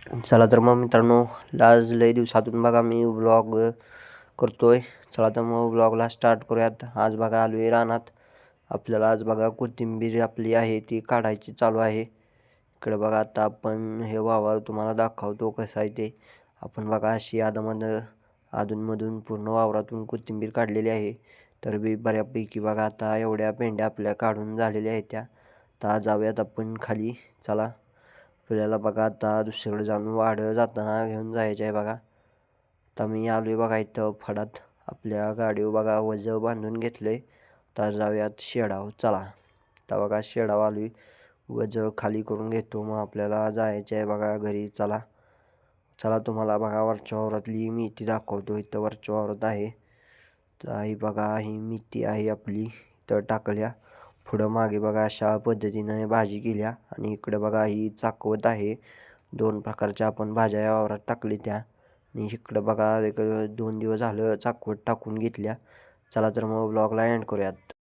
चला तर मग मित्रांनो, आज लय दिवसातून बघा मी व्लॉग करतोय. चला तर मग व्लॉगला स्टार्ट करूयात. आज बघा आलोय रानात. आपल्याला आज बघा कोथिंबीर आपली आहे ती काढायची चालू आहे. इकडे बघा आता आपण हे वावर तुम्हाला दाखवतो कसं आहे ते. आपण बघा अशी अधूनमधून पूर्ण वावरातून कोथिंबीर काढलेली आहे. तर बऱ्यापैकी बघा आता एवढ्या पेंड्या आपल्या काढून झालेल्या आहेत त्या. आता जाऊयात आपण खाली. चला. आपल्याला बघा आता दुसरीकडे जाऊन वाढ जाताना घेऊन जायचं आहे बघा. आता मी आलोय बघा इथं फडात. आपल्या गाडीवर बघा वझं बांधून घेतलंय. आता जाऊयात शेडावर. चला. आता बघा शेडावर आलोय. वझं खाली करून घेतो, मग आपल्याला जायचं आहे बघा घरी. चला. चला तुम्हाला बघा वरच्या वावरातली मेथी दाखवतो. इथं वरच्या वावरात आहे. तर ही बघा ही मेथी आहे आपली. इथं टाकल्या. पुढं मागे बघा अशा पद्धतीनं भाजी केल्या. आणि इकडे बघा ही चाकवत आहे. 2 प्रकारच्या आपण भाज्या या वावरात टाकली त्या. आणि इकडं बघा एक 2 दिवस झालं चाकवत टाकून घेतल्या. चला तर मग व्लॉगला एंड करूयात.